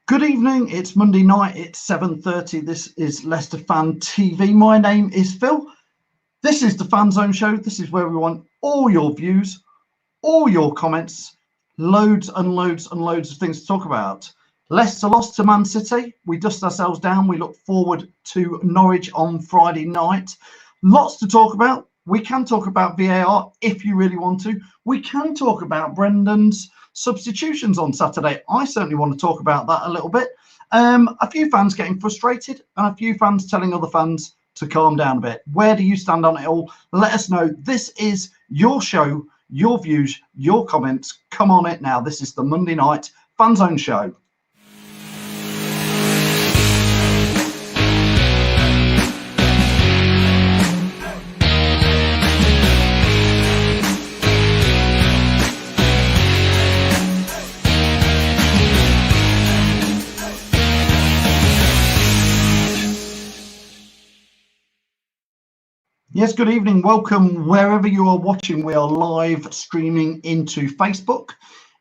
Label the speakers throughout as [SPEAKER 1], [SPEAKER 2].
[SPEAKER 1] Good evening, it's Monday night, it's 7:30. This is Leicester Fan TV. My name is Phil. This is the Fan Zone Show. This is where we want all your views, all your comments, loads and loads and loads of things to talk about. Leicester lost to Man City. We dust ourselves down. We look forward to Norwich on Friday night. Lots to talk about. We can talk about VAR if you really want to. We can talk about Brendan's substitutions on Saturday. I certainly want to talk about that a little bit. A few fans getting frustrated and a few fans telling other fans to calm down a bit. Where do you stand on it all? Let us know. This is your show, your views, your comments. Come on it now. This is the Monday night Fan Zone Show. Yes, good evening. Welcome wherever you are watching. We are live streaming into Facebook,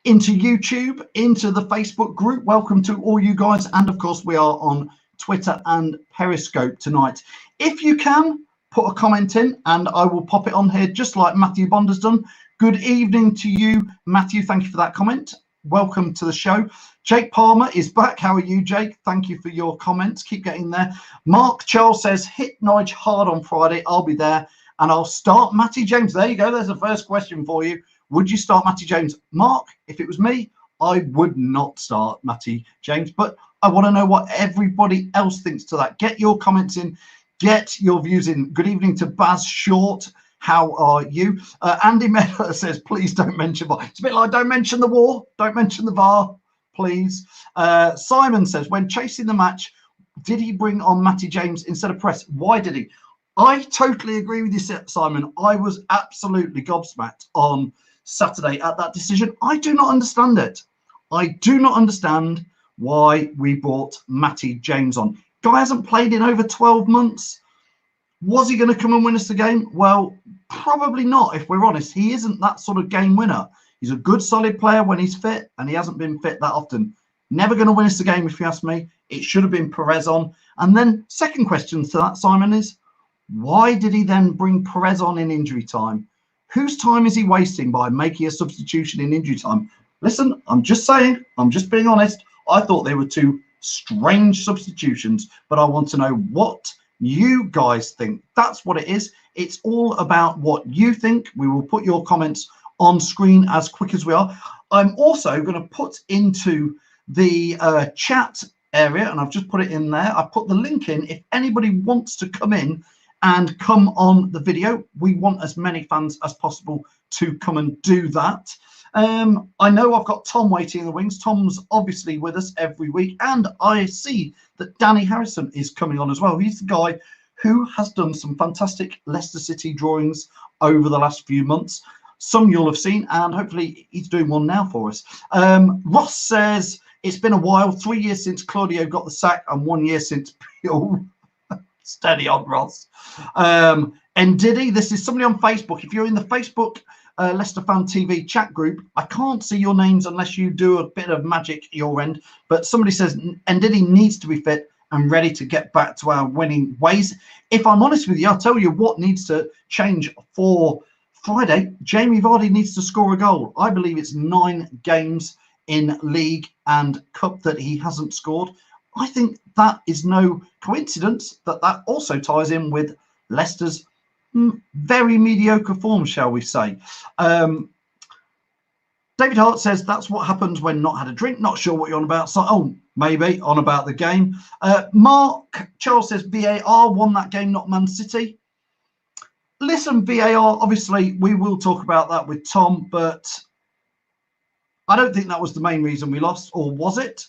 [SPEAKER 1] into YouTube, into the Facebook group. Welcome to all you guys. And of course, we are on Twitter and Periscope tonight. If you can, put a comment in and I will pop it on here just like Matthew Bond has done. Good evening to you, Matthew. Thank you for that comment. Welcome to the show. Jake Palmer is back. How are you, Jake? Thank you for your comments. Keep getting there. Mark Charles says, hit Norwich hard on Friday. I'll be there and I'll start Matty James. There you go. There's the first question for you. Would you start Matty James? Mark, if it was me, I would not start Matty James, but I want to know what everybody else thinks to that. Get your comments in. Get your views in. Good evening to Baz Short. How are you? Andy Miller says, please don't mention VAR. It's a bit like don't mention the war. Don't mention the VAR. Please. Simon says, when chasing the match, did he bring on Matty James instead of Press? Why did he? I totally agree with you, Simon. I was absolutely gobsmacked on Saturday at that decision. I do not understand it. I do not understand why we brought Matty James on. Guy hasn't played in over 12 months. Was he going to come and win us the game? Well, probably not, if we're honest. He isn't that sort of game winner. He's a good, solid player when he's fit, and he hasn't been fit that often. Never going to win us the game, if you ask me. It should have been Perez on. And then second question to that, Simon, is why did he then bring Perez on in injury time? Whose time is he wasting by making a substitution in injury time? Listen, I'm just saying, I'm just being honest. I thought they were two strange substitutions, but I want to know what you guys think. That's what it is. It's all about what you think. We will put your comments on screen as quick as we are. I'm also going to put into the chat area, and I've just put it in there. I put the link in. If anybody wants to come in and come on the video, we want as many fans as possible to come and do that. I know I've got Tom waiting in the wings. Tom's obviously with us every week, and I see that Danny Harrison is coming on as well. He's the guy who has done some fantastic Leicester City drawings over the last few months. Some you'll have seen, and hopefully he's doing one now for us. Ross says, it's been a while, 3 years since Claudio got the sack and 1 year since Peel. Steady on, Ross. And Diddy, this is somebody on Facebook. If you're in the Facebook Leicester Fan TV chat group, I can't see your names unless you do a bit of magic your end. But somebody says, and Diddy needs to be fit and ready to get back to our winning ways. If I'm honest with you, I'll tell you what needs to change for Friday. Jamie Vardy needs to score a goal. I believe it's 9 games in league and cup that he hasn't scored. I think that is no coincidence that also ties in with Leicester's very mediocre form, shall we say. David Hart says that's what happens when not had a drink. Not sure what you're on about. So, oh, maybe on about the game. Mark Charles says VAR won that game, not Man City. Listen, VAR, obviously, we will talk about that with Tom, but I don't think that was the main reason we lost, or was it?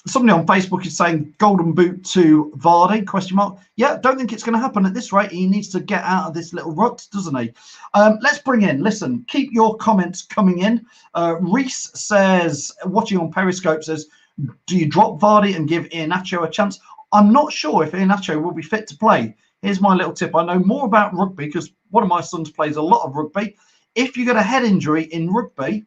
[SPEAKER 1] Somebody on Facebook is saying golden boot to Vardy, question mark. Yeah, don't think it's going to happen at this rate. He needs to get out of this little rut, doesn't he? Let's bring in, listen, keep your comments coming in. Reese says, watching on Periscope, says, do you drop Vardy and give Iheanacho a chance? I'm not sure if Iheanacho will be fit to play. Here's my little tip. I know more about rugby because one of my sons plays a lot of rugby. If you get a head injury in rugby,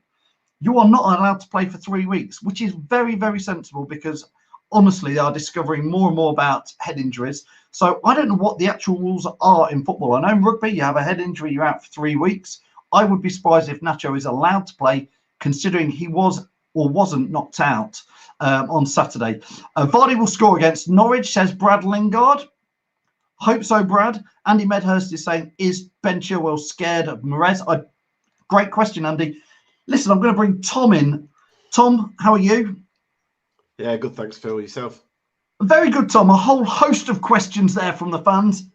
[SPEAKER 1] you are not allowed to play for 3 weeks, which is very, very sensible, because honestly, they are discovering more and more about head injuries. So I don't know what the actual rules are in football. I know in rugby, you have a head injury, you're out for 3 weeks. I would be surprised if Nacho is allowed to play, considering he was or wasn't knocked out on Saturday. Vardy will score against Norwich, says Brad Lingard. Hope so, Brad. Andy Medhurst is saying, is Ben Chilwell scared of Mahrez? Great question, Andy. Listen, I'm going to bring Tom in. Tom, how are you?
[SPEAKER 2] Yeah, good. Thanks, Phil. Yourself?
[SPEAKER 1] Very good, Tom. A whole host of questions there from the fans.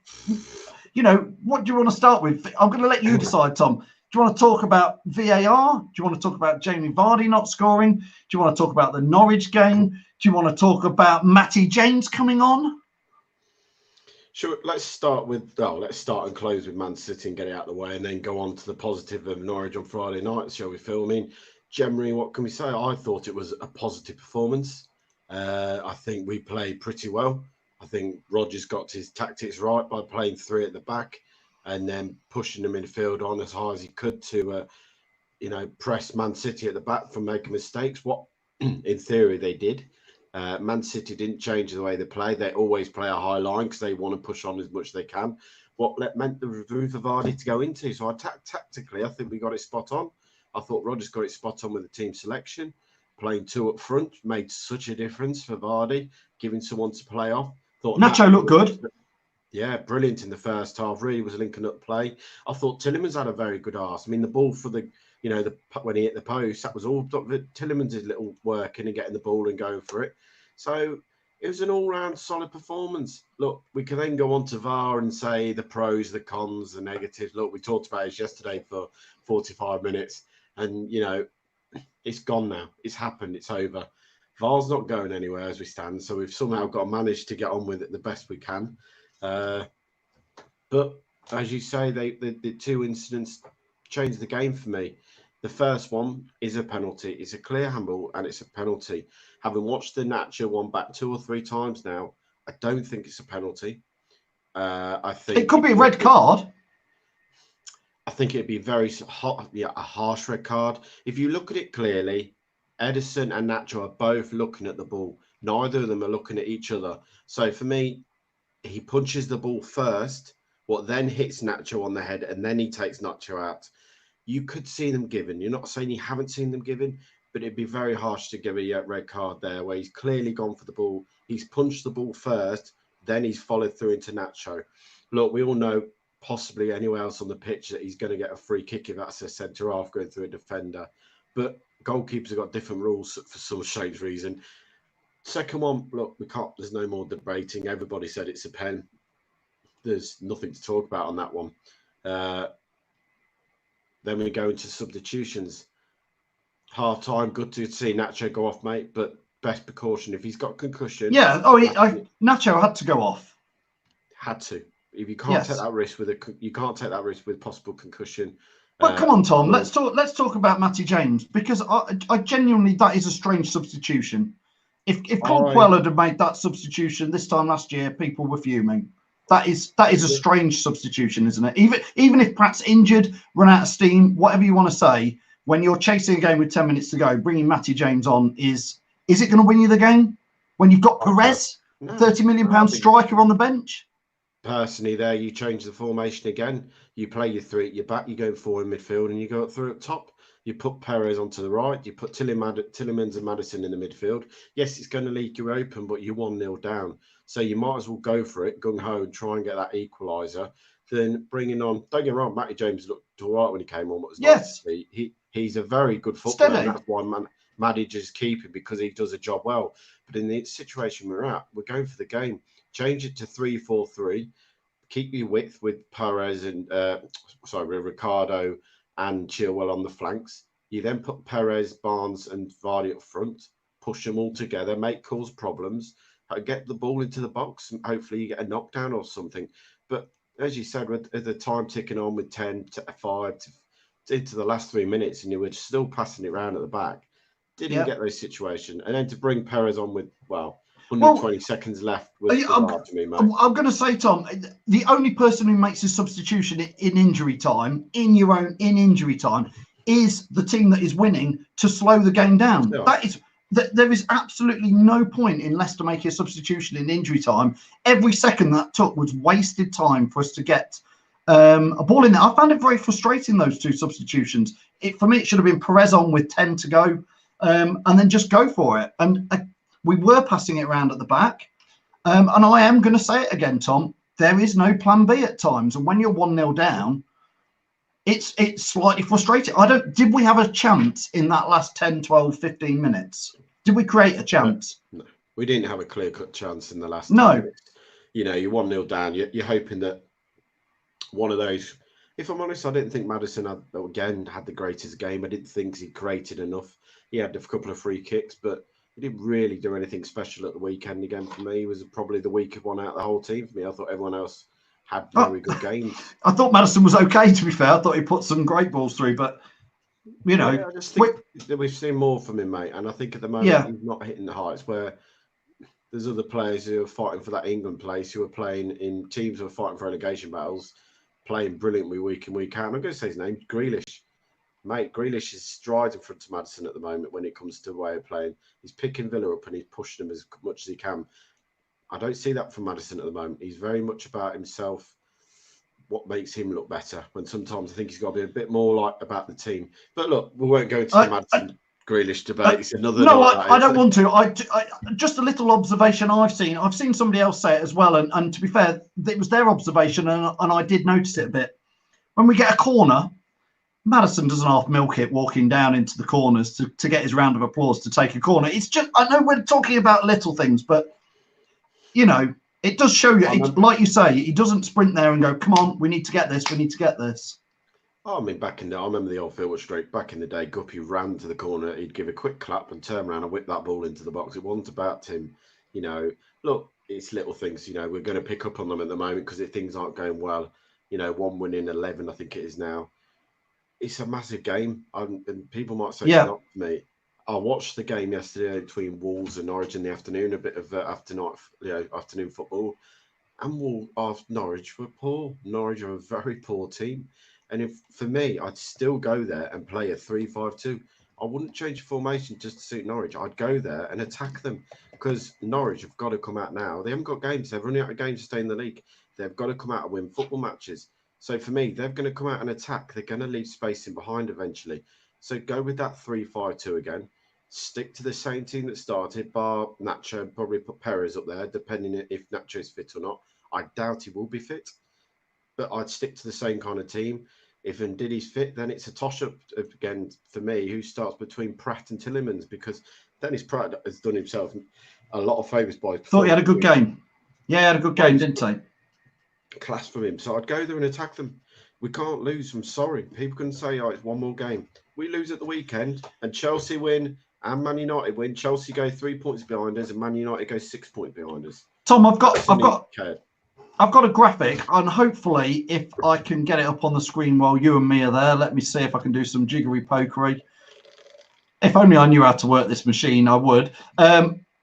[SPEAKER 1] You know, what do you want to start with? I'm going to let you decide, Tom. Do you want to talk about VAR? Do you want to talk about Jamie Vardy not scoring? Do you want to talk about the Norwich game? Do you want to talk about Matty James coming on?
[SPEAKER 2] Sure. Let's start and close with Man City and get it out of the way, and then go on to the positive of Norwich on Friday night, shall we, Phil? I mean, generally, what can we say? I thought it was a positive performance. I think we played pretty well. I think Rodgers got his tactics right by playing 3 at the back and then pushing the midfield on as high as he could to, press Man City at the back from making mistakes. What, in theory, they did. Man City didn't change the way they play. They always play a high line because they want to push on as much as they can. What meant the room for Vardy to go into. So tactically, I think we got it spot on. I thought Rodgers got it spot on with the team selection. Playing 2 up front made such a difference for Vardy, giving someone to play off. Thought
[SPEAKER 1] Nacho looked good.
[SPEAKER 2] Yeah, brilliant in the first half. Really was linking up play. I thought Tielemans had a very good arse. I mean, the ball for when he hit the post, that was all Tielemans' little work in and getting the ball and going for it. So it was an all-round solid performance. Look, we can then go on to VAR and say the pros, the cons, the negatives. Look, we talked about it yesterday for 45 minutes, and it's gone now. It's happened. It's over. VAR's not going anywhere as we stand, so we've somehow got to manage to get on with it the best we can. But as you say, the 2 incidents changed the game for me. The first one is a penalty. It's a clear handball and it's a penalty. Having watched the Nacho one back 2 or 3 times now, I don't think it's a penalty. I think
[SPEAKER 1] it could be a red card.
[SPEAKER 2] I think it'd be a harsh red card. If you look at it clearly, Edison and Nacho are both looking at the ball. Neither of them are looking at each other. So for me, he punches the ball first, what then hits Nacho on the head, and then he takes Nacho out. You could see them given. You're not saying you haven't seen them given, but it'd be very harsh to give a red card there, where he's clearly gone for the ball. He's punched the ball first, then he's followed through into Nacho. Look, we all know possibly anywhere else on the pitch that he's going to get a free kick if that's a centre half going through a defender. But goalkeepers have got different rules for some strange reason. Second one, look, there's no more debating. Everybody said it's a pen. There's nothing to talk about on that one. Then we go into substitutions. Half time, good to see Nacho go off, mate, but best precaution if he's got concussion.
[SPEAKER 1] Yeah, Nacho had to go off.
[SPEAKER 2] Had to. If you can't take that risk with possible concussion.
[SPEAKER 1] But come on, Tom, let's talk about Matty James, because I genuinely, that is a strange substitution. If Caldwell had made that substitution this time last year, people were fuming. That is a strange substitution, isn't it? Even if Pratt's injured, run out of steam, whatever you want to say, when you're chasing a game with 10 minutes to go, bringing Matty James on is it going to win you the game when you've got Perez, £30 million striker on the bench?
[SPEAKER 2] Personally, there you change the formation again. You play your 3 at your back, you go 4 in midfield, and you go up 3 up top. You put Perez onto the right. You put Tielemans and Maddison in the midfield. Yes, it's going to leave you open, but you're 1-0 down. So you might as well go for it, gung-ho, and try and get that equaliser. Then bringing on, don't get me wrong, Matty James looked all right when he came on.
[SPEAKER 1] Yes.
[SPEAKER 2] He's a very good footballer.
[SPEAKER 1] Steady.
[SPEAKER 2] That's why Maddie just keep him, because he does a job well. But in the situation we're at, we're going for the game. Change it to 3-4-3. Keep your width with Perez and Ricardo and Chilwell on the flanks. You then put Perez, Barnes, and Vardy up front. Push them all together. cause problems. Get the ball into the box, and hopefully you get a knockdown or something. But as you said, with the time ticking on with 10 to 5 into the last 3 minutes, and you were still passing it around at the back, didn't get those situations. And then to bring Perez on with 120 seconds left was bizarre to me, mate.
[SPEAKER 1] I'm going to say, Tom, the only person who makes a substitution in injury time, in injury time, is the team that is winning to slow the game down.
[SPEAKER 2] Yeah.
[SPEAKER 1] There is absolutely no point in Leicester making a substitution in injury time. Every second that took was wasted time for us to get a ball in there. I found it very frustrating, those two substitutions. For me, it should have been Perez on with 10 to go, and then just go for it. And we were passing it around at the back. And I am going to say it again, Tom. There is no plan B at times. And when you're 1-0 down, it's slightly frustrating. Did we have a chance in that last 10, 12, 15 minutes? Did we create a chance?
[SPEAKER 2] No. We didn't have a clear-cut chance in the last
[SPEAKER 1] 10
[SPEAKER 2] minutes. You know, you're 1-0 down. You're hoping that one of those... If I'm honest, I didn't think Maddison had the greatest game. I didn't think he created enough. He had a couple of free kicks, but he didn't really do anything special at the weekend again for me. He was probably the weaker one out of the whole team for me. I thought everyone else had very good games.
[SPEAKER 1] I thought Maddison was okay, to be fair. I thought he put some great balls through, but, you know...
[SPEAKER 2] Yeah, I just think that we've seen more from him, mate. And I think at the moment he's not hitting the heights where there's other players who are fighting for that England place, who are playing in teams who are fighting for relegation battles, playing brilliantly week in, week out. And I'm going to say his name, Grealish. Mate, Grealish is striding in front of Maddison at the moment when it comes to the way of playing. He's picking Villa up and he's pushing them as much as he can. I don't see that from Maddison at the moment. He's very much about himself, what makes him look better, when sometimes I think he's got to be a bit more like about the team. But look, we won't go into the Maddison Grealish debate. It's another...
[SPEAKER 1] No, I don't want to. I just a little observation I've seen. I've seen somebody else say it as well. And to be fair, it was their observation and I did notice it a bit. When we get a corner, Maddison doesn't half milk it walking down into the corners to get his round of applause to take a corner. It's just, I know we're talking about little things, but, you know, it does show you, like you say, he doesn't sprint there and go, come on, we need to get this, we need to get this.
[SPEAKER 2] Oh, I mean, I remember the old Filbert Street. Back in the day, Guppy ran to the corner, he'd give a quick clap and turn around and whip that ball into the box. It wasn't about him, you know. Look, it's little things, you know, we're going to pick up on them at the moment because things aren't going well. You know, 1 win in 11, I think it is now. It's a massive game, and people might say it's not for me. I watched the game yesterday between Wolves and Norwich in the afternoon, a bit of afternoon football, and Norwich were poor. Norwich are a very poor team, and for me, I'd still go there and play a 3-5-2. I wouldn't change the formation just to suit Norwich. I'd go there and attack them because Norwich have got to come out now. They haven't got games. They're running out of games to stay in the league. They've got to come out and win football matches. So for me, they're going to come out and attack. They're going to leave space in behind eventually. So go with that 3-5-2 again. Stick to the same team that started, bar Nacho, and probably put Perez up there, depending if Nacho is fit or not. I doubt he will be fit, but I'd stick to the same kind of team. If Ndidi's fit, then it's a toss-up again for me, who starts between Pratt and Tielemans, because Dennis Pratt has done himself a lot of favours by...
[SPEAKER 1] Thought he had a good game. Yeah, he had a good game, didn't he?
[SPEAKER 2] Class from him. So I'd go there and attack them. We can't lose. I'm sorry. People can say, oh, it's one more game. We lose at the weekend and Chelsea win and Man United win. Chelsea go 3 points behind us and Man United go 6 points behind us.
[SPEAKER 1] Tom, I've got a graphic, and hopefully if I can get it up on the screen while you and me are there, let me see if I can do some jiggery pokery. If only I knew how to work this machine, I would.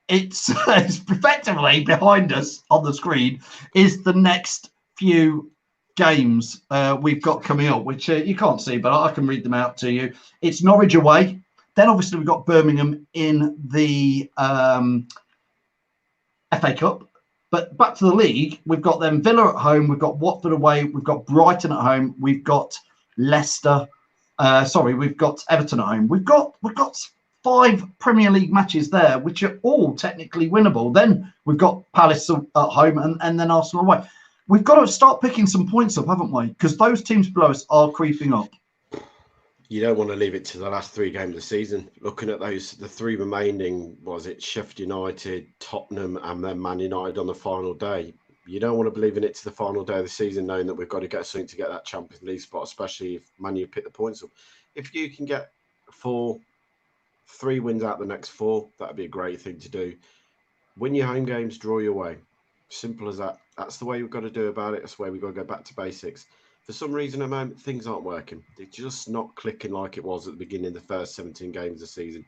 [SPEAKER 1] It's effectively behind us on the screen is the next few games we've got coming up, which you can't see, but I can read them out to you. It's Norwich away. Then obviously we've got Birmingham in the FA Cup. But back to the league, we've got them Villa at home, we've got Watford away, we've got Brighton at home, we've got Leicester. We've got Everton at home. We've got 5 Premier League matches there, which are all technically winnable. Then we've got Palace at home and then Arsenal away. We've got to start picking some points up, haven't we? Because those teams below us are creeping up.
[SPEAKER 2] You don't want to leave it to the last 3 games of the season. Looking at the 3 remaining, was it Sheffield United, Tottenham, and then Man United on the final day? You don't want to believe in it to the final day of the season, knowing that we've got to get something to get that Champions League spot, especially if Man U pick the points up. If you can get 3 wins out the next 4, that'd be a great thing to do. Win your home games, draw your way. Simple as that. That's the way we've got to do about it. That's the way we've got to go back to basics. For some reason, at the moment, things aren't working. They're just not clicking like it was at the beginning of the first 17 games of the season.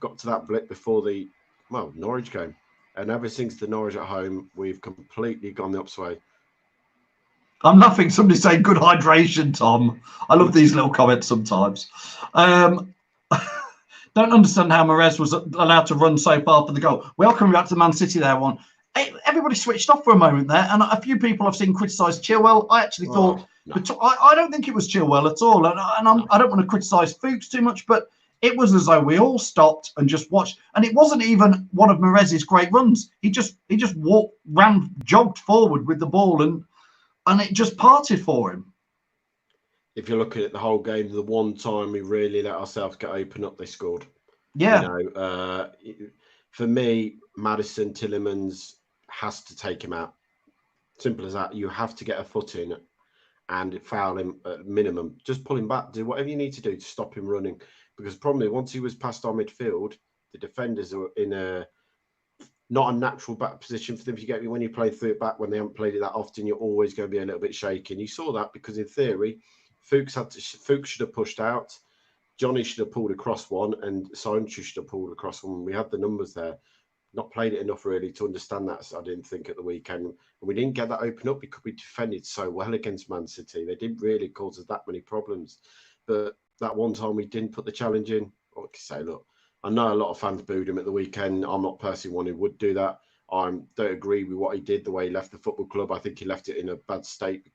[SPEAKER 2] Got to that blip before the Norwich game. And ever since the Norwich at home, we've completely gone the opposite way.
[SPEAKER 1] I'm laughing. Somebody saying good hydration, Tom. I love these little comments sometimes. Don't understand how Mahrez was allowed to run so far for the goal. We are coming back to Man City there one. Everybody switched off for a moment there, and a few people I've seen criticise Chilwell. I actually thought, no. I don't think it was Chilwell at all, and I don't want to criticise Fuchs too much, but it was as though we all stopped and just watched, and it wasn't even one of Mahrez's great runs. He just jogged forward with the ball, and it just parted for him.
[SPEAKER 2] If you're looking at the whole game, the one time we really let ourselves get open up, they scored.
[SPEAKER 1] Yeah.
[SPEAKER 2] You know, for me, Maddison, Tielemans has to take him out. Simple as that. You have to get a foot in and foul him at minimum. Just pull him back. Do whatever you need to do to stop him running. Because probably once he was past our midfield, the defenders are in a not a natural back position for them. If you get me, when you play through it back, when they haven't played it that often, you're always going to be a little bit shaky. And you saw that because in theory, Fuchs should have pushed out. Johnny should have pulled across one, and Sancho should have pulled across one. We had the numbers there. Not played it enough really to understand that. So I didn't think at the weekend. And we didn't get that open up because we defended so well against Man City. They didn't really cause us that many problems. But that one time we didn't put the challenge in. Like I say, look, I know a lot of fans booed him at the weekend. I'm not personally one who would do that. I don't agree with what he did, the way he left the football club. I think he left it in a bad state,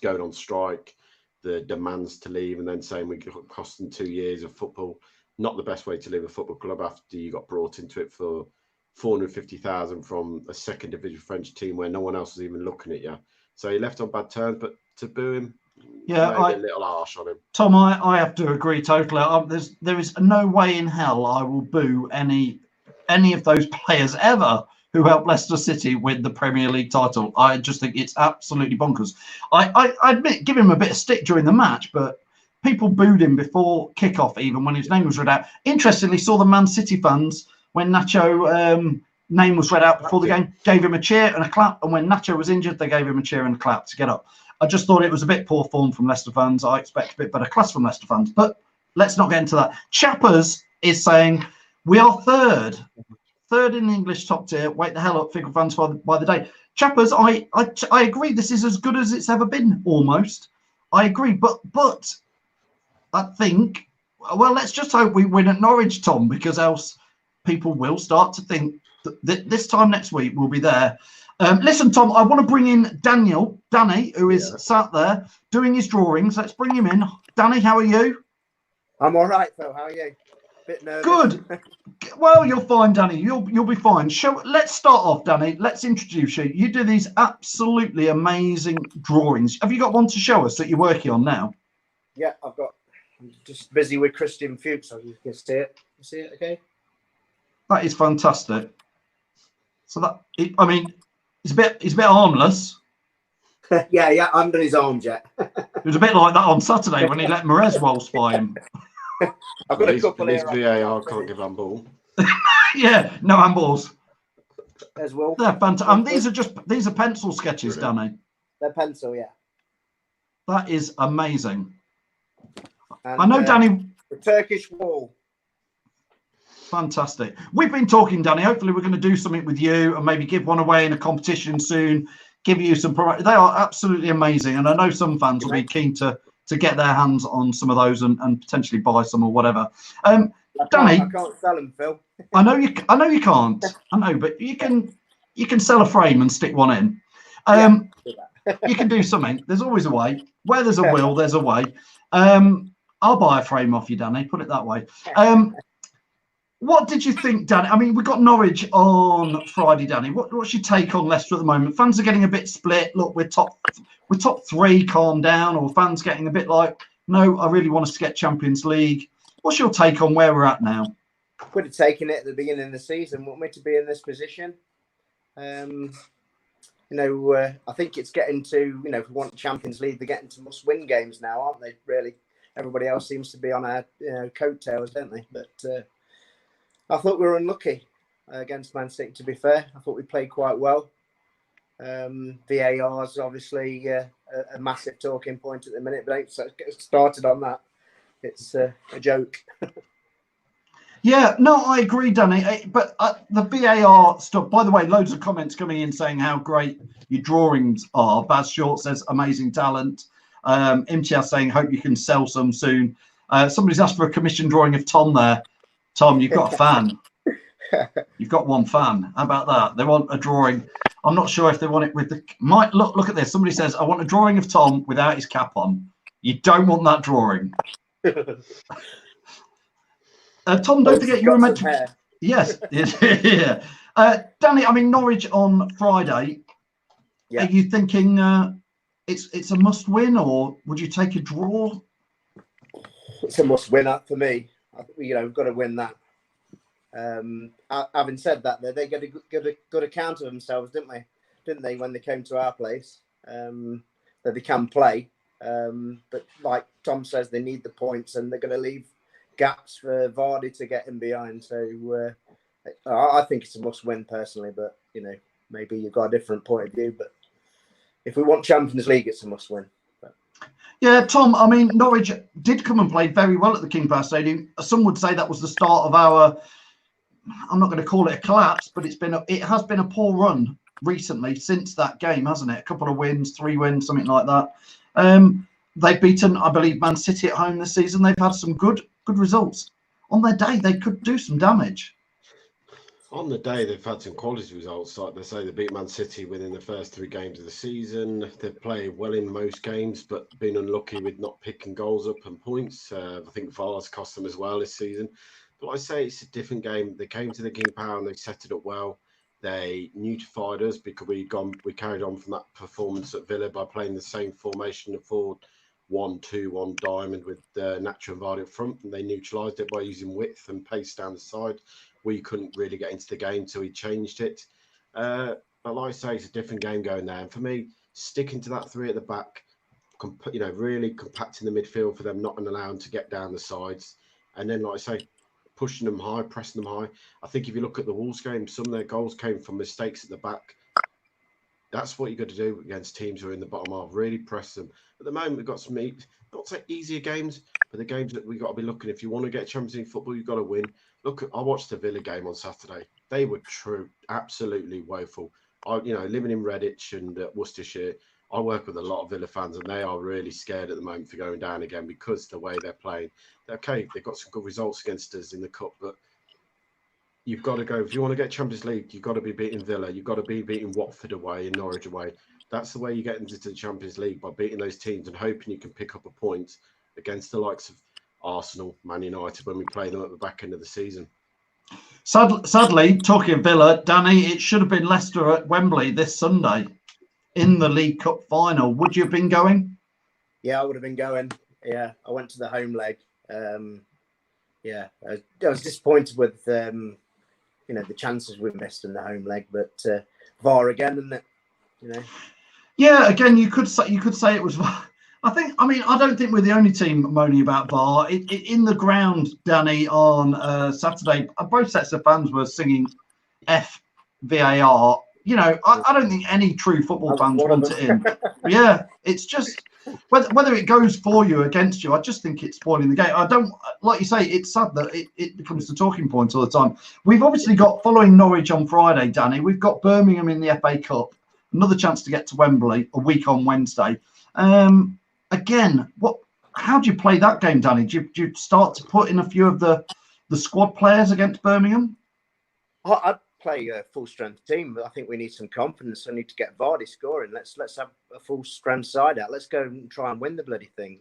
[SPEAKER 2] going on strike, the demands to leave, and then saying we cost them 2 years of football. Not the best way to leave a football club after you got brought into it for 450,000 from a second division French team where no one else was even looking at you. So he left on bad terms, but to boo him,
[SPEAKER 1] yeah,
[SPEAKER 2] a little harsh on him.
[SPEAKER 1] Tom, I have to agree totally. There is no way in hell I will boo any of those players ever who helped Leicester City win the Premier League title. I just think it's absolutely bonkers. I admit, give him a bit of stick during the match, but people booed him before kickoff, even when his name was read out. Interestingly, saw the Man City fans when Nacho name was read out before the game, gave him a cheer and a clap, and when Nacho was injured, they gave him a cheer and a clap to get up. I just thought it was a bit poor form from Leicester fans. I expect a bit better class from Leicester fans, but let's not get into that. Chappers is saying we are third in the English top tier. Wake the hell up, Fickle fans, by the day. Chappers, I agree. This is as good as it's ever been, almost. I agree, but I think, well, let's just hope we win at Norwich, Tom, because else people will start to think that this time next week we'll be there. Listen, Tom, I want to bring in Danny, who is sat there doing his drawings. Let's bring him in. Danny, how are you?
[SPEAKER 3] I'm all right, Phil. How are you? Bit nervous.
[SPEAKER 1] Good. Well, you're fine, Danny. You'll be fine. Let's start off, Danny. Let's introduce you. You do these absolutely amazing drawings. Have you got one to show us that you're working on now?
[SPEAKER 3] Yeah, I'm just busy with Christian Fuchs, so you can see it. You see it, okay?
[SPEAKER 1] That is fantastic. So it's a bit harmless.
[SPEAKER 3] yeah, under his arms yet.
[SPEAKER 1] It was a bit like that on Saturday when he let Mahrez waltz by him.
[SPEAKER 3] I've got a couple here.
[SPEAKER 2] VAR can't give handball.
[SPEAKER 1] Yeah, no handballs.
[SPEAKER 3] As well.
[SPEAKER 1] They're fantastic. These are pencil sketches, Danny.
[SPEAKER 3] They're pencil, yeah.
[SPEAKER 1] That is amazing.
[SPEAKER 3] And,
[SPEAKER 1] I know, Danny.
[SPEAKER 3] The Turkish wall.
[SPEAKER 1] Fantastic. We've been talking, Danny. Hopefully, we're going to do something with you and maybe give one away in a competition soon. Give you some. They are absolutely amazing, and I know some fans will be keen to get their hands on some of those and potentially buy some or whatever. Danny,
[SPEAKER 3] I can't sell them, Phil.
[SPEAKER 1] I know you can't. I know, but you can sell a frame and stick one in. You can do something. There's always a way. Where there's a will, there's a way. I'll buy a frame off you, Danny. Put it that way. What did you think, Danny? I mean, we've got Norwich on Friday, Danny. What's your take on Leicester at the moment? Fans are getting a bit split. Look, we're top three, calm down. Or fans getting a bit like, no, I really want us to get Champions League. What's your take on where we're at now?
[SPEAKER 3] Would have taken it at the beginning of the season, want me to be in this position. I think it's getting to, if we want Champions League, they're getting to must-win games now, aren't they? Really, everybody else seems to be on our coattails, don't they? But I thought we were unlucky against Man City, to be fair. I thought we played quite well. VAR is obviously a massive talking point at the minute, but don't get started on that. It's a joke.
[SPEAKER 1] Yeah, no, I agree, Danny. But the VAR stuff, by the way, loads of comments coming in saying how great your drawings are. Baz Short says, amazing talent. Imtiaz saying, hope you can sell some soon. Somebody's asked for a commission drawing of Tom there. Tom, you've got a fan. You've got one fan. How about that? They want a drawing. I'm not sure if they want it with the... Look at this. Somebody says, I want a drawing of Tom without his cap on. You don't want that drawing. Tom, don't forget you were meant to. Yes, yeah. Danny, I mean Norwich on Friday. Yeah. Are you thinking it's a must win, or would you take a draw?
[SPEAKER 3] It's a must win for me. We've got to win that. Having said that, they got a good account of themselves, didn't they, when they came to our place? That they can play. But like Tom says, they need the points, and they're going to leave gaps for Vardy to get in behind. So I think it's a must-win personally, but maybe you've got a different point of view. But if we want Champions League, it's a must-win.
[SPEAKER 1] Yeah, Tom. I mean, Norwich did come and play very well at the King Power Stadium. Some would say that was the start of our. I'm not going to call it a collapse, but it has been a poor run recently since that game, hasn't it? A couple of wins, 3 wins, something like that. They've beaten, I believe, Man City at home this season. They've had some good results. On their day, they could do some damage.
[SPEAKER 2] On the day, they've had some quality results. Like they say, they beat Man City within the first 3 games of the season. They've played well in most games, but been unlucky with not picking goals up and points. I think VAR's cost them as well this season. But I say it's a different game. They came to the King Power and they set it up well. They notified us because we carried on from that performance at Villa by playing the same formation of 4-1-2-1 diamond with Nacho and Vardy up front, and they neutralised it by using width and pace down the side. We couldn't really get into the game until he changed it. But like I say, it's a different game going there. And for me, sticking to that 3 at the back, really compacting the midfield for them, not allowing to get down the sides, and then, like I say, pushing them high, pressing them high. I think if you look at the Wolves game, some of their goals came from mistakes at the back. That's what you've got to do against teams who are in the bottom half. Really press them. At the moment, we've got some, not say easier games, but the games that we've got to be looking. If you want to get Champions League football, you've got to win. Look, I watched the Villa game on Saturday. They were absolutely woeful. Living in Redditch and Worcestershire, I work with a lot of Villa fans, and they are really scared at the moment for going down again because the way they're playing. Okay, they've got some good results against us in the cup, but you've got to go. If you want to get Champions League, you've got to be beating Villa. You've got to be beating Watford away and Norwich away. That's the way you get into the Champions League, by beating those teams and hoping you can pick up a point against the likes of Arsenal, Man United when we play them at the back end of the season.
[SPEAKER 1] Sadly, talking of Villa, Danny, it should have been Leicester at Wembley this Sunday in the League Cup final. Would you have been going?
[SPEAKER 3] Yeah, I would have been going. Yeah, I went to the home leg. I was disappointed with the chances we missed in the home leg, but VAR again, isn't it?
[SPEAKER 1] Yeah, again, you could say it was. I don't think we're the only team moaning about VAR. In the ground, Danny, on Saturday, both sets of fans were singing F VAR. I don't think any true football fans want it in. Yeah, it's just whether it goes for you or against you. I just think it's spoiling the game. I don't, like you say, it's sad that it becomes the talking point all the time. We've obviously got, following Norwich on Friday, Danny, we've got Birmingham in the FA Cup, another chance to get to Wembley a week on Wednesday. Again, how do you play that game, Danny? Do you start to put in a few of the squad players against Birmingham?
[SPEAKER 3] I'd play a full-strength team, but I think we need some confidence. I need to get Vardy scoring. Let's have a full-strength side out. Let's go and try and win the bloody thing.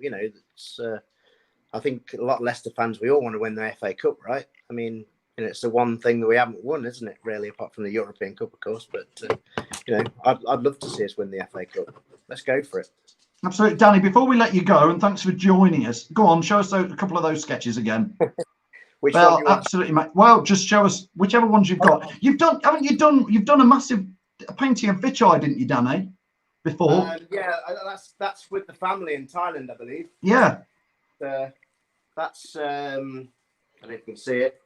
[SPEAKER 3] I think a lot of Leicester fans, we all want to win the FA Cup, right? I mean, it's the one thing that we haven't won, isn't it, really, apart from the European Cup, of course. But, I'd love to see us win the FA Cup. Let's go for it.
[SPEAKER 1] Absolutely. Danny, before we let you go, and thanks for joining us, go on, show us a couple of those sketches again. Absolutely, mate. Well, just show us whichever ones you've got. You've done a massive painting of Fitch Eye, didn't you, Danny? Before.
[SPEAKER 3] That's with the family in Thailand, I believe.
[SPEAKER 1] Yeah.
[SPEAKER 3] That's I don't know if you can see it.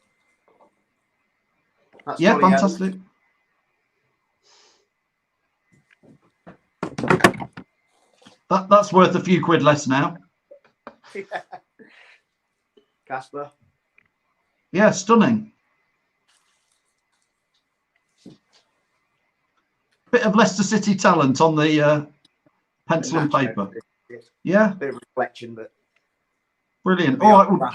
[SPEAKER 3] That's
[SPEAKER 1] fantastic. That's worth a few quid less now.
[SPEAKER 3] Casper.
[SPEAKER 1] Yeah, stunning. Bit of Leicester City talent on the pencil and paper. Yeah.
[SPEAKER 3] Bit of reflection, but
[SPEAKER 1] brilliant. All right, well,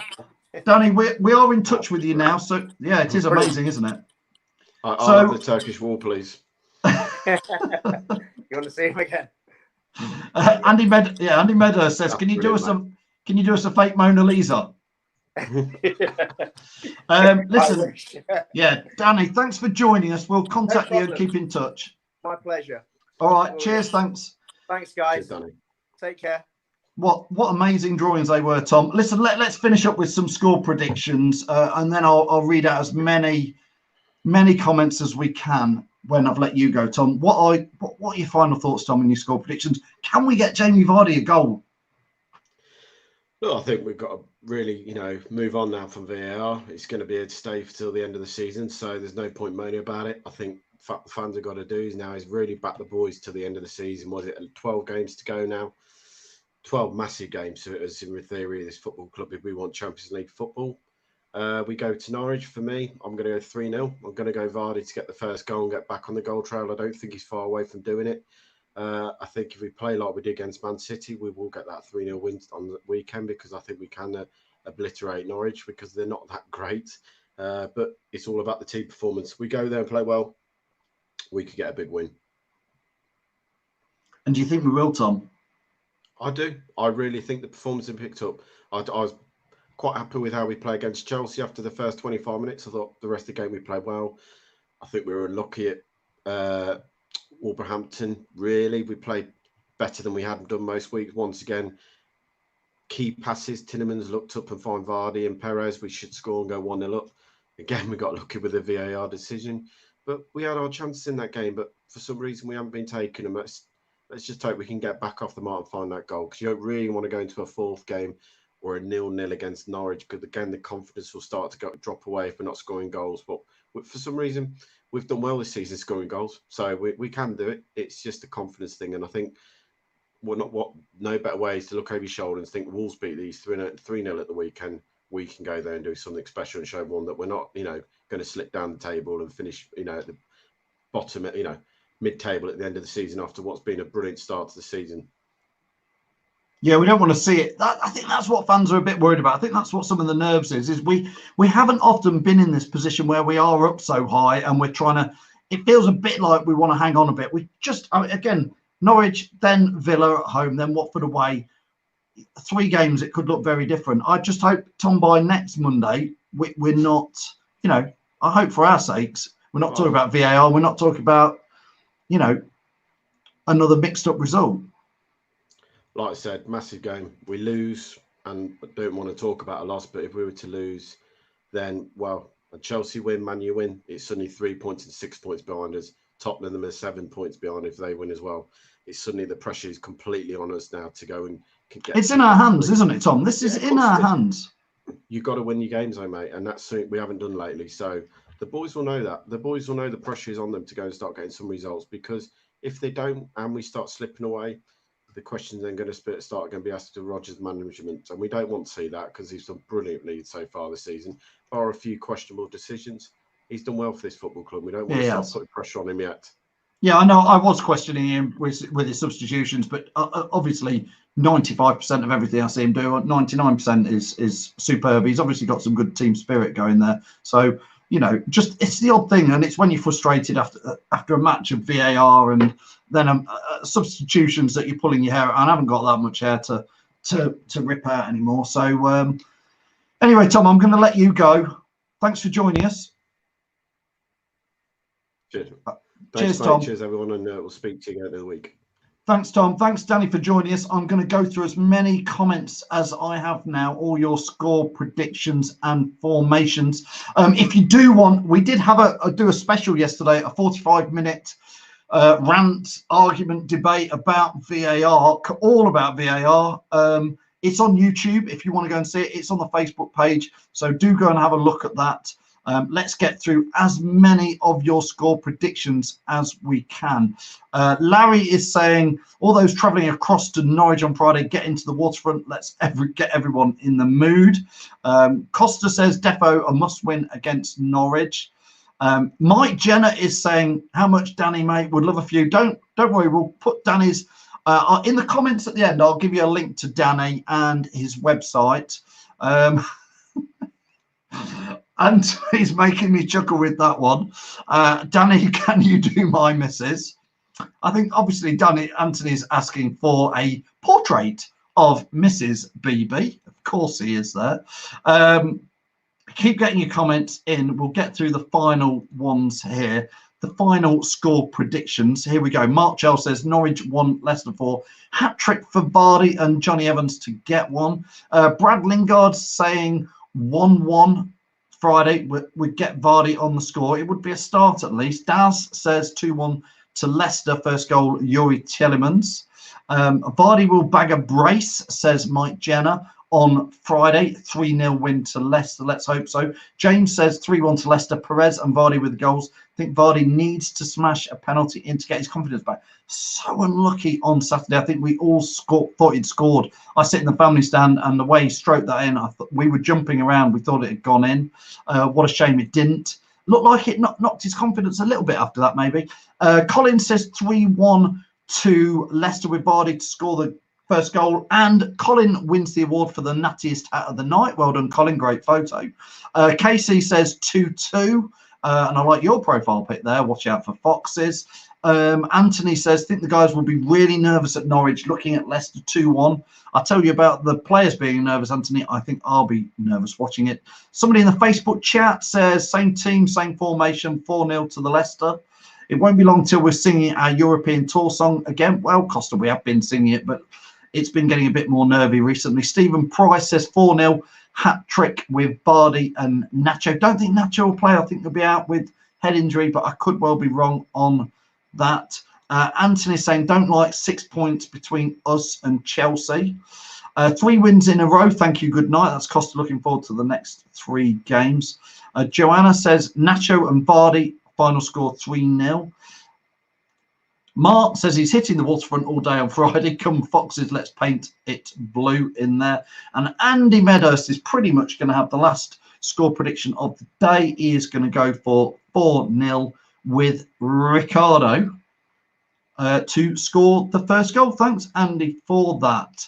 [SPEAKER 1] Danny, we are in touch with you now. So yeah, it is amazing, isn't it?
[SPEAKER 2] I'll have the Turkish wall, please.
[SPEAKER 3] You want to see him again?
[SPEAKER 1] Andy Medder says, "Can you do us a fake Mona Lisa?" Listen, yeah, Danny, thanks for joining us. We'll contact you and keep in touch.
[SPEAKER 3] My pleasure.
[SPEAKER 1] All right, cheers, thanks.
[SPEAKER 3] Thanks, guys.
[SPEAKER 2] Cheers, Danny.
[SPEAKER 3] Take care.
[SPEAKER 1] What amazing drawings they were, Tom. Listen, let's finish up with some score predictions, and then I'll read out as many comments as we can when I've let you go, Tom. What are your final thoughts, Tom, on your score predictions? Can we get Jamie Vardy a goal?
[SPEAKER 2] Well, I think we've got to really, move on now from VAR. It's going to be a stay till the end of the season, so there's no point moaning about it. I think what the fans have got to do is really back the boys to the end of the season. Was it 12 games to go now? 12 massive games. So it was in theory this football club, if we want Champions League football. We go to Norwich. For me, I'm going to go 3-0. I'm going to go Vardy to get the first goal and get back on the goal trail. I don't think he's far away from doing it. I think if we play like we did against Man City, we will get that 3-0 win on the weekend, because I think we can obliterate Norwich, because they're not that great. But it's all about the team performance. We go there and play well, we could get a big win.
[SPEAKER 1] And do you think we will, Tom?
[SPEAKER 2] I do. I really think the performance has picked up. I was quite happy with how we play against Chelsea after the first 25 minutes. I thought the rest of the game we played well. I think we were unlucky at Wolverhampton. Really, we played better than we had done most weeks. Once again, key passes. Tinnemans looked up and found Vardy and Perez. We should score and go 1-0 up. Again, we got lucky with the VAR decision. But we had our chances in that game. But for some reason, we haven't been taking them. Let's just hope we can get back off the mark and find that goal, because you don't really want to go into a fourth game or a 0-0 against Norwich, because again the confidence will start to drop away if we're not scoring goals. But for some reason we've done well this season scoring goals, so we can do it. It's just a confidence thing, and I think no better way is to look over your shoulder and think Wolves beat these 3-0 at the weekend. We can go there and do something special and show everyone that we're not going to slip down the table and finish at the bottom mid-table at the end of the season after what's been a brilliant start to the season.
[SPEAKER 1] Yeah, we don't want to see it. I think that's what fans are a bit worried about. I think that's what some of the nerves is we haven't often been in this position where we are up so high and we're trying to, it feels a bit like we want to hang on a bit. We just, again, Norwich, then Villa at home, then Watford away. 3 games, it could look very different. I just hope, Tom, by next Monday, we're not, I hope for our sakes, we're not talking about VAR. We're not talking about, another mixed up result.
[SPEAKER 2] Like I said, massive game. We lose, and I don't want to talk about a loss, but if we were to lose, then, a Chelsea win, Man U win, it's suddenly 3 points and 6 points behind us. Tottenham are 7 points behind if they win as well. It's suddenly the pressure is completely on us now to go and get.
[SPEAKER 1] It's in our hands, isn't it, Tom? This is in our hands.
[SPEAKER 2] You've got to win your games, though, mate, and that's something we haven't done lately. So the boys will know that. The boys will know the pressure is on them to go and start getting some results, because if they don't and we start slipping away, the questions then going to start going to be asked to Rodgers' management, and we don't want to see that, because he's done brilliantly so far this season. Bar a few questionable decisions, he's done well for this football club. We don't want to start putting pressure on him yet.
[SPEAKER 1] Yeah, I know. I was questioning him with his substitutions, but obviously 95% of everything I see him do, 99% is superb. He's obviously got some good team spirit going there. So, just it's the odd thing, and it's when you're frustrated after a match of VAR and then substitutions that you're pulling your hair out. And I haven't got that much hair to rip out anymore. So anyway, Tom, I'm going to let you go. Thanks for joining us.
[SPEAKER 2] Cheers.
[SPEAKER 1] Cheers,
[SPEAKER 2] mate.
[SPEAKER 1] Tom.
[SPEAKER 2] Cheers, everyone, and we'll speak to you again in a week.
[SPEAKER 1] Thanks, Tom. Thanks, Danny, for joining us. I'm going to go through as many comments as I have now, all your score predictions and formations. If you do want, we did have a special yesterday, a 45-minute rant, argument, debate about VAR, all about VAR. It's on YouTube if you want to go and see it. It's on the Facebook page, so do go and have a look at that. Let's get through as many of your score predictions as we can. Larry is saying, all those travelling across to Norwich on Friday, get into the waterfront. Let's get everyone in the mood. Costa says, defo a must-win against Norwich. Mike Jenner is saying, how much Danny, mate? Would love a few. Don't worry, we'll put Danny's in the comments at the end. I'll give you a link to Danny and his website. Anthony's making me chuckle with that one. Danny, can you do my missus? I think obviously Anthony's asking for a portrait of Mrs. BB. Of course he is there. Keep getting your comments in. We'll get through the final ones here. The final score predictions. Here we go. Mark Chell says Norwich 1, Leicester 4. Hat-trick for Vardy and Johnny Evans to get one. Brad Lingard saying 1-1 Friday. We'd get Vardy on the score. It would be a start at least. Daz says 2-1 to Leicester. First goal, Yuri Tielemans. Vardy will bag a brace, says Mike Jenner. On Friday, 3-0 win to Leicester. Let's hope so. James says 3-1 to Leicester. Perez and Vardy with the goals. I think Vardy needs to smash a penalty in to get his confidence back. So unlucky on Saturday. I think we all thought he'd scored. I sit in the family stand, and the way he stroked that in, I thought we were jumping around. We thought it had gone in. What a shame it didn't. Looked like it knocked his confidence a little bit after that, maybe. Colin says 3-1 to Leicester with Vardy to score the first goal, and Colin wins the award for the nattiest hat of the night. Well done, Colin. Great photo. Casey says 2-2, and I like your profile pic there. Watch out for foxes. Anthony says, think the guys will be really nervous at Norwich looking at Leicester 2-1. I'll tell you about the players being nervous, Anthony. I think I'll be nervous watching it. Somebody in the Facebook chat says, same team, same formation, 4-0 to the Leicester. It won't be long till we're singing our European tour song again. Well, Costa, we have been singing it, but it's been getting a bit more nervy recently. Stephen Price says 4-0, hat-trick with Vardy and Nacho. Don't think Nacho will play. I think he'll be out with head injury, but I could well be wrong on that. Anthony's saying, don't like 6 points between us and Chelsea. 3 wins in a row. Thank you. Good night. That's Costa looking forward to the next 3 games. Joanna says, Nacho and Vardy, final score 3-0. Mark says he's hitting the waterfront all day on Friday. Come Foxes, let's paint it blue in there. And Andy Medhurst is pretty much going to have the last score prediction of the day. He is going to go for 4-0 with Ricardo to score the first goal. Thanks, Andy, for that.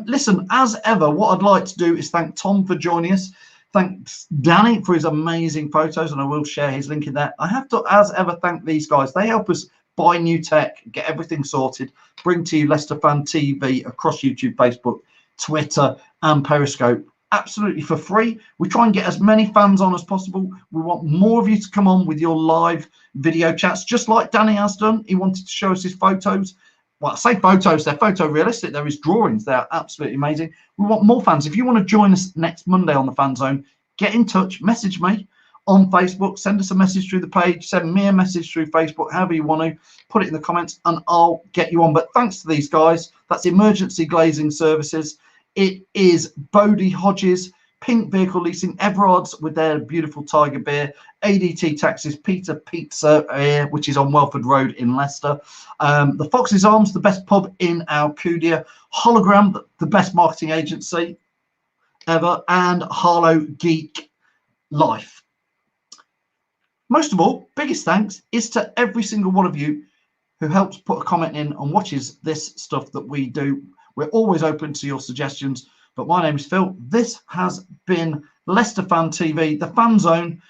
[SPEAKER 1] Listen, as ever, what I'd like to do is thank Tom for joining us. Thanks, Danny, for his amazing photos, and I will share his link in there. I have to, as ever, thank these guys. They help us buy new tech, get everything sorted, bring to you Leicester Fan TV across YouTube, Facebook, Twitter, and Periscope. Absolutely for free. We try and get as many fans on as possible. We want more of you to come on with your live video chats, just like Danny has done. He wanted to show us his photos. Well, I say photos, they're photorealistic. They're his drawings. They're absolutely amazing. We want more fans. If you want to join us next Monday on the Fan Zone, get in touch, message me on Facebook, send us a message through the page, send me a message through Facebook, however you want to, put it in the comments and I'll get you on. But thanks to these guys, that's Emergency Glazing Services. It is Bodie Hodges, Pink Vehicle Leasing, Everard's with their beautiful Tiger Beer, ADT Taxis, Peter Pizza, which is on Welford Road in Leicester, the Fox's Arms, the best pub in Alcudia, Hologram, the best marketing agency ever, and Harlow Geek Life. Most of all, biggest thanks is to every single one of you who helps put a comment in and watches this stuff that we do. We're always open to your suggestions. But my name is Phil. This has been Leicester Fan TV, the Fan Zone.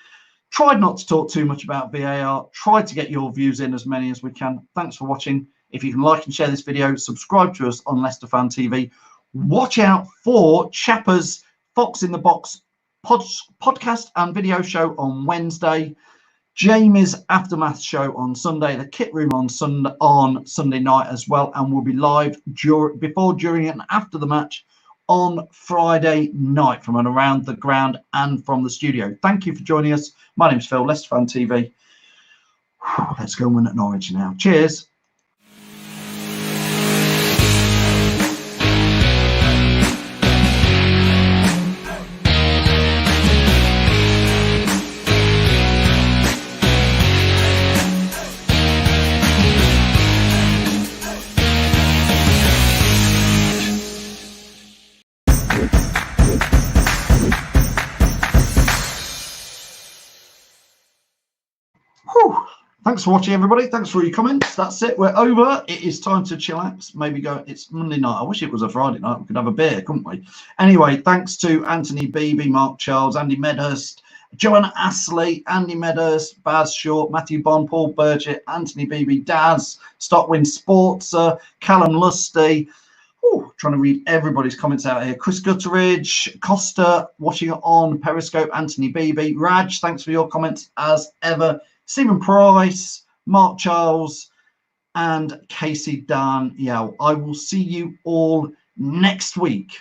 [SPEAKER 1] Tried not to talk too much about VAR. Tried to get your views in as many as we can. Thanks for watching. If you can like and share this video, subscribe to us on Leicester Fan TV. Watch out for Chapper's Fox in the Box podcast and video show on Wednesday. Jamie's Aftermath show on Sunday, the Kit Room on Sunday night as well, and we'll be live before, during, and after the match on Friday night from and around the ground and from the studio. Thank you for joining us. My name's Phil, Leicester Fan TV. Let's go and win at Norwich now. Cheers. Whew. Thanks for watching, everybody. Thanks for your comments. That's it. We're over. It is time to chillax. Maybe go. It's Monday night. I wish it was a Friday night. We could have a beer, couldn't we? Anyway, thanks to Anthony Beebe, Mark Charles, Andy Medhurst, Joanna Astley, Andy Medhurst, Baz Short, Matthew Bond, Paul Burgett, Anthony Beebe, Daz, Stockwin Sports, Callum Lusty. Ooh, trying to read everybody's comments out here. Chris Gutteridge, Costa, watching it on Periscope, Anthony Beebe, Raj, thanks for your comments as ever. Stephen Price, Mark Charles, and Casey Danielle. I will see you all next week.